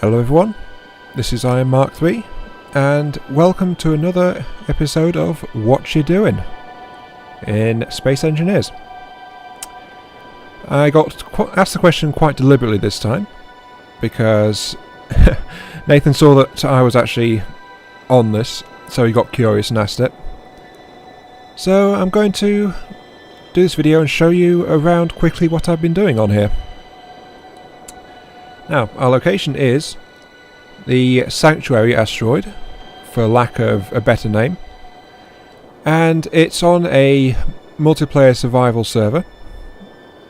Hello everyone, this is Iron Mark 3 and welcome to another episode of What You Doing in Space Engineers. I got asked the question quite deliberately this time because Nathan saw that I was actually on this, so he got curious and asked it. So I'm going to do this video and show you around quickly what I've been doing on here. Now, our location is the Sanctuary Asteroid, for lack of a better name, and it's on a multiplayer survival server.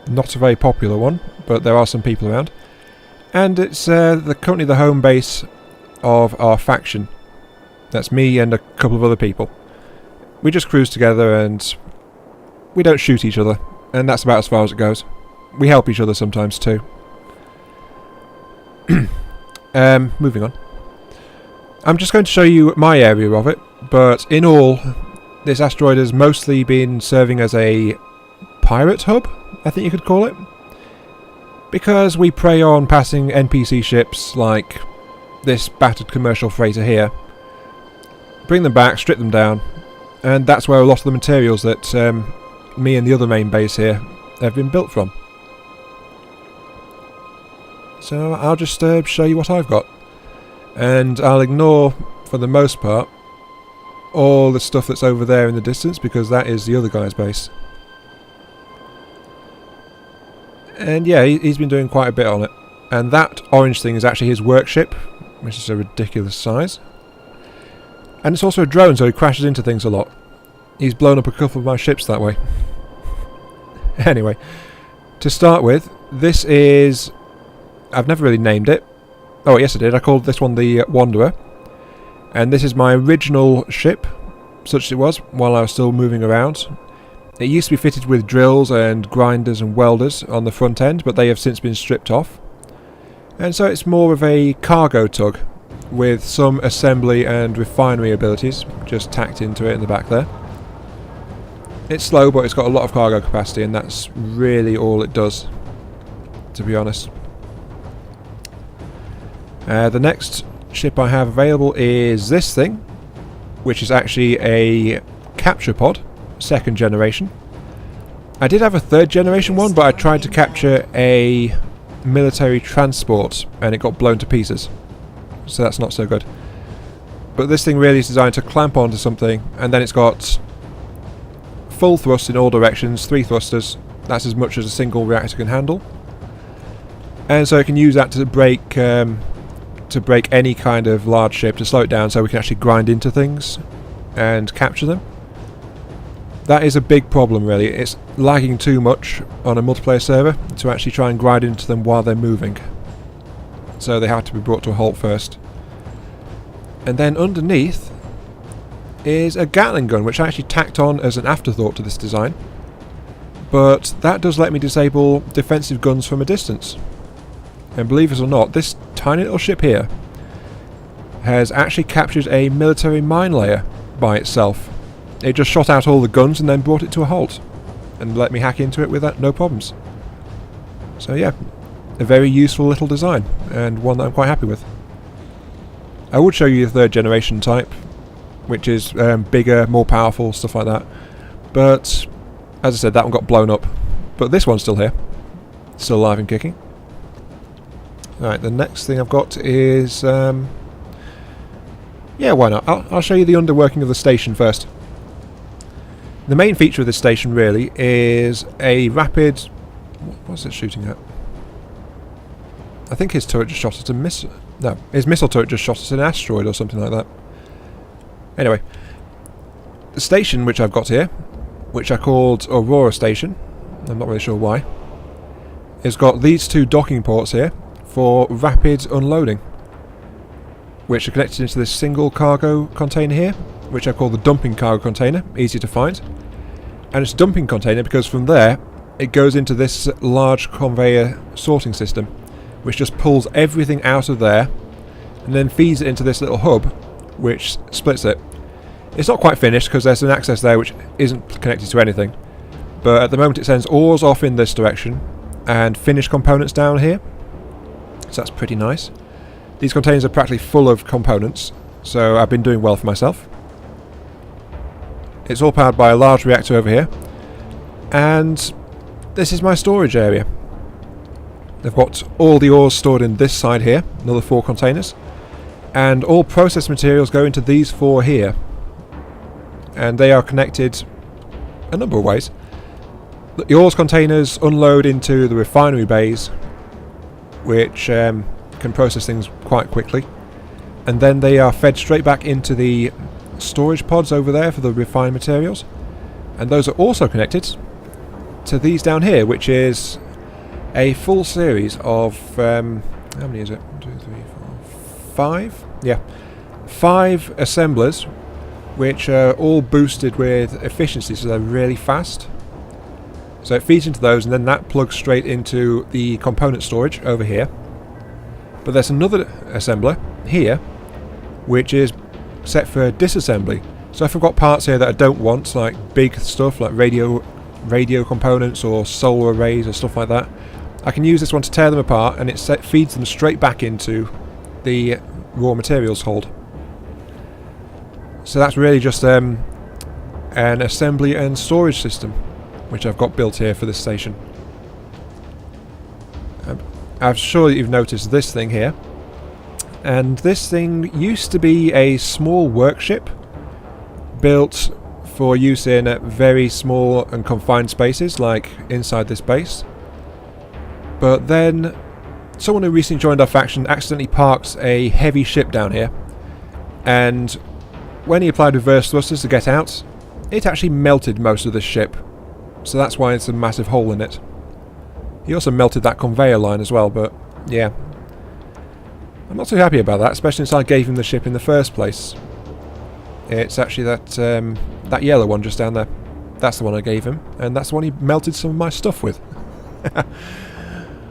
Not a very popular one, but there are some people around, and it's currently the home base of our faction. That's me and a couple of other people. We just cruise together and we don't shoot each other, and that's about as far as it goes. We help each other sometimes too. Moving on. I'm just going to show you my area of it, but in all, this asteroid has mostly been serving as a pirate hub, I think you could call it, because we prey on passing NPC ships like this battered commercial freighter here, bring them back, strip them down, and that's where a lot of the materials that me and the other main base here have been built from. So I'll just show you what I've got, and I'll ignore, for the most part, all the stuff that's over there in the distance, because that is the other guy's base. And yeah, he's been doing quite a bit on it, and that orange thing is actually his workship, which is a ridiculous size. And it's also a drone, so he crashes into things a lot. He's blown up a couple of my ships that way. Anyway, to start with, this is... I've never really named it. Oh, yes I did. I called this one the Wanderer. And this is my original ship, such as it was, while I was still moving around. It used to be fitted with drills and grinders and welders on the front end, but they have since been stripped off. And so it's more of a cargo tug, with some assembly and refinery abilities just tacked into it in the back there. It's slow, but it's got a lot of cargo capacity, and that's really all it does, to be honest. The next ship I have available is this thing, which is actually a capture pod, second generation. I did have a third generation one, but I tried to capture a military transport and it got blown to pieces, so that's not so good. But this thing really is designed to clamp onto something, and then it's got full thrust in all directions, 3 thrusters. That's as much as a single reactor can handle, and so it can use that to break any kind of large ship, to slow it down so we can actually grind into things and capture them. That is a big problem really. It's lagging too much on a multiplayer server to actually try and grind into them while they're moving, so they have to be brought to a halt first. And then underneath is a Gatling gun, which I actually tacked on as an afterthought to this design, but that does let me disable defensive guns from a distance. And believe it or not, this tiny little ship here has actually captured a military mine layer by itself. It just shot out all the guns and then brought it to a halt, and let me hack into it with that, no problems. So yeah, a very useful little design, and one that I'm quite happy with. I would show you the third generation type, which is bigger, more powerful, stuff like that. But, as I said, that one got blown up. But this one's still here, still alive and kicking. Right, the next thing I've got is... yeah, why not? I'll show you the underworking of the station first. The main feature of this station, really, is a rapid... What's it shooting at? I think his turret just shot at a missile... No, his missile turret just shot at an asteroid or something like that. Anyway, the station which I've got here, which I called Aurora Station, I'm not really sure why, has got these 2 docking ports here for rapid unloading, which are connected into this single cargo container here, which I call the dumping cargo container, easy to find. And it's a dumping container because from there it goes into this large conveyor sorting system, which just pulls everything out of there and then feeds it into this little hub, which splits it. It's not quite finished because there's an access there which isn't connected to anything, but at the moment it sends ores off in this direction and finished components down here, so that's pretty nice. These containers are practically full of components, so I've been doing well for myself. It's all powered by a large reactor over here, and this is my storage area. They've got all the ores stored in this side here, another 4 containers, and all processed materials go into these 4 here, and they are connected a number of ways. The ores containers unload into the refinery bays, which can process things quite quickly, and then they are fed straight back into the storage pods over there for the refined materials, and those are also connected to these down here, which is a full series of how many is it? 1, 2, 3, 4, 5? Yeah, 5 assemblers, which are all boosted with efficiency, so they're really fast. So it feeds into those, and then that plugs straight into the component storage over here. But there's another assembler here, which is set for disassembly. So if I've got parts here that I don't want, like big stuff like radio components or solar arrays or stuff like that, I can use this one to tear them apart, and it feeds them straight back into the raw materials hold. So that's really just an assembly and storage system, which I've got built here for this station. I'm sure you've noticed this thing here, and this thing used to be a small workship built for use in very small and confined spaces, like inside this base. But then someone who recently joined our faction accidentally parked a heavy ship down here, and when he applied reverse thrusters to get out, it actually melted most of the ship. So that's why it's a massive hole in it. He also melted that conveyor line as well, but yeah. I'm not too happy about that, especially since I gave him the ship in the first place. It's actually that yellow one just down there. That's the one I gave him, and that's the one he melted some of my stuff with.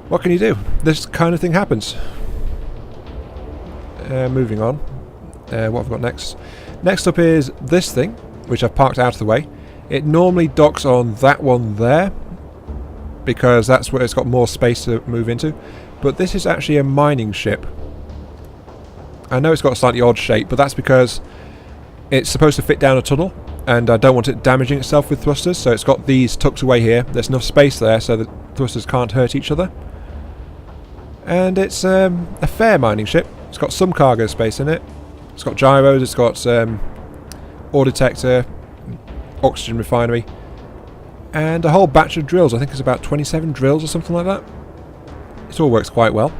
What can you do? This kind of thing happens. Moving on. What have I got next? Next up is this thing, which I've parked out of the way. It normally docks on that one there, because that's where it's got more space to move into. But this is actually a mining ship. I know it's got a slightly odd shape, but that's because it's supposed to fit down a tunnel, and I don't want it damaging itself with thrusters, so it's got these tucked away here. There's enough space there so the thrusters can't hurt each other. And it's a fair mining ship. It's got some cargo space in it. It's got gyros, it's got ore detector, oxygen refinery, and a whole batch of drills. I think it's about 27 drills or something like that. It all works quite well.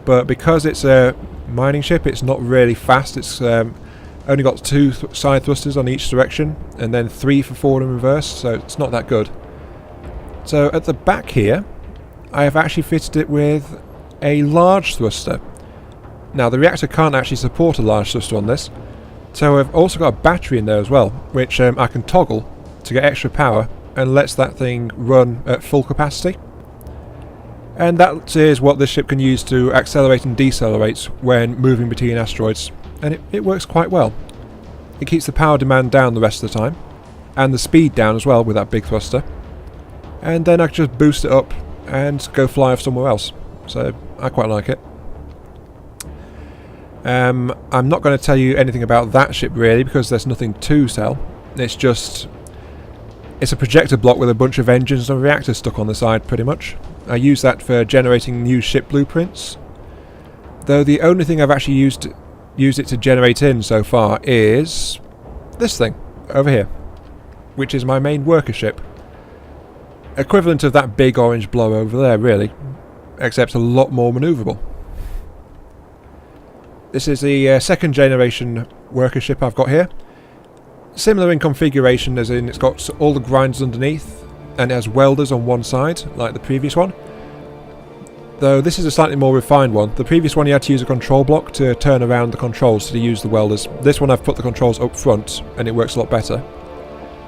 But because it's a mining ship, it's not really fast. It's only got 2 side thrusters on each direction, and then 3 for forward and reverse, so it's not that good. So at the back here, I have actually fitted it with a large thruster. Now the reactor can't actually support a large thruster on this, so I've also got a battery in there as well, which I can toggle to get extra power and lets that thing run at full capacity. And that is what this ship can use to accelerate and decelerate when moving between asteroids, and it works quite well. It keeps the power demand down the rest of the time, and the speed down as well with that big thruster, and then I can just boost it up and go fly off somewhere else. So I quite like it. I'm not going to tell you anything about that ship really, because there's nothing to sell. It's a projector block with a bunch of engines and reactors stuck on the side pretty much. I use that for generating new ship blueprints, though the only thing I've actually used it to generate in so far is this thing over here, which is my main worker ship. Equivalent of that big orange blob over there really, except a lot more manoeuvrable. This is the second generation worker ship I've got here. Similar in configuration, as in it's got all the grinders underneath and it has welders on one side like the previous one, though this is a slightly more refined one. The previous one you had to use a control block to turn around the controls to use the welders. This one I've put the controls up front and it works a lot better,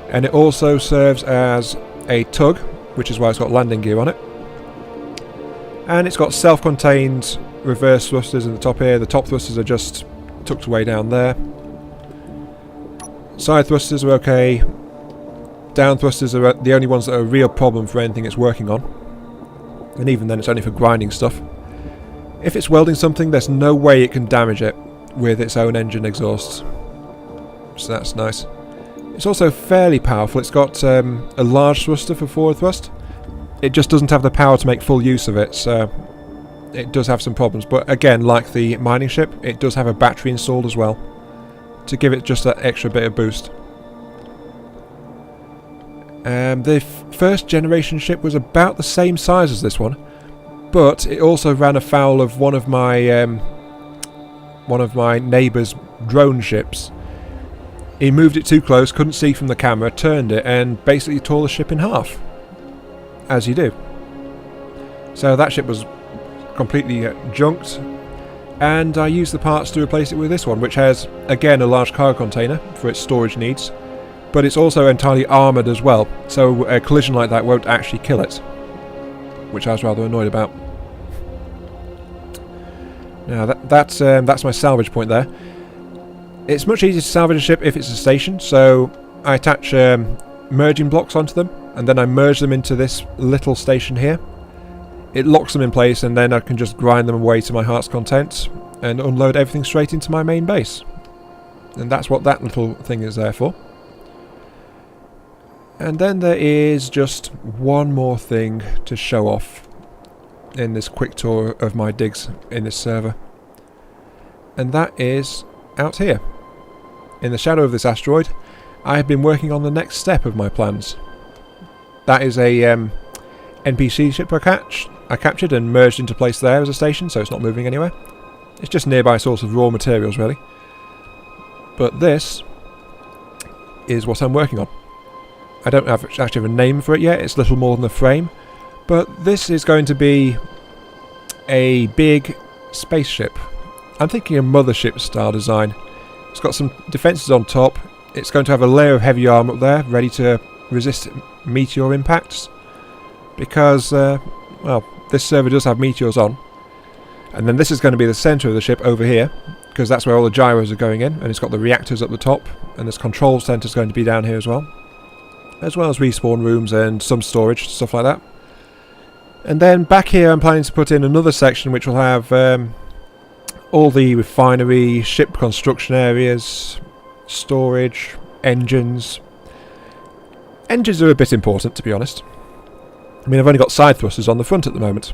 and it also serves as a tug, which is why it's got landing gear on it, and it's got self-contained reverse thrusters in the top here. The top thrusters are just tucked away down there. Side thrusters are okay. Down thrusters are the only ones that are a real problem for anything it's working on, and even then it's only for grinding stuff. If it's welding something, there's no way it can damage it with its own engine exhausts. So that's nice. It's also fairly powerful. It's got a large thruster for forward thrust. It just doesn't have the power to make full use of it, so it does have some problems. But again, like the mining ship, it does have a battery installed as well to give it just that extra bit of boost. The first generation ship was about the same size as this one, but it also ran afoul of one of my neighbour's drone ships. He moved it too close, couldn't see from the camera, turned it, and basically tore the ship in half. As you do. So that ship was completely junked, and I used the parts to replace it with this one, which has, again, a large cargo container for its storage needs, but it's also entirely armoured as well, so a collision like that won't actually kill it, which I was rather annoyed about. Now that's my salvage point there. It's much easier to salvage a ship if it's a station, so I attach merging blocks onto them, and then I merge them into this little station here. It locks them in place, and then I can just grind them away to my heart's content and unload everything straight into my main base. And that's what that little thing is there for. And then there is just one more thing to show off in this quick tour of my digs in this server. And that is out here. In the shadow of this asteroid, I have been working on the next step of my plans. That is a NPC ship I captured and merged into place there as a station, so it's not moving anywhere. It's just a nearby source of raw materials, really. But this is what I'm working on. I don't actually have a name for it yet, it's little more than a frame, but this is going to be a big spaceship. I'm thinking a mothership style design. It's got some defences on top. It's going to have a layer of heavy armour up there, ready to resist meteor impacts. Because, well, this server does have meteors on. And then this is going to be the centre of the ship over here, because that's where all the gyros are going in, and it's got the reactors at the top, and this control centre is going to be down here as well as respawn rooms and some storage, stuff like that. And then back here I'm planning to put in another section which will have all the refinery, ship construction areas, storage, engines. Engines are a bit important, to be honest. I mean, I've only got side thrusters on the front at the moment.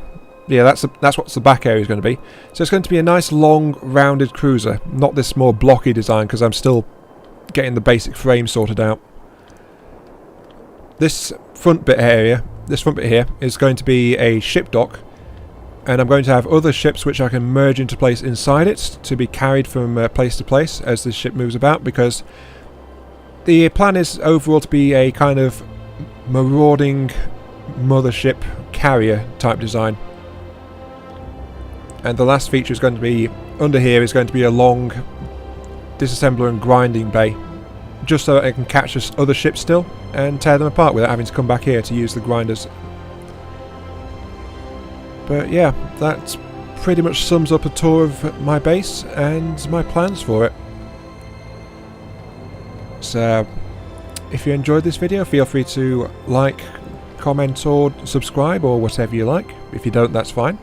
Yeah, that's what the back area is going to be. So it's going to be a nice long rounded cruiser, not this more blocky design, because I'm still getting the basic frame sorted out. This front bit here is going to be a ship dock, and I'm going to have other ships which I can merge into place inside it to be carried from place to place as this ship moves about, because the plan is overall to be a kind of marauding mothership carrier type design. And the last feature is going to be under here is going to be a long disassembler and grinding bay, just so that I can catch other ships still and tear them apart without having to come back here to use the grinders. But yeah, that pretty much sums up a tour of my base and my plans for it. So if you enjoyed this video, feel free to like, comment or subscribe or whatever you like. If you don't, that's fine.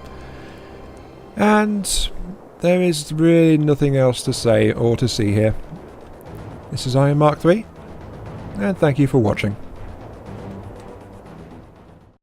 And there is really nothing else to say or to see here. This is Iron Mark III, and thank you for watching.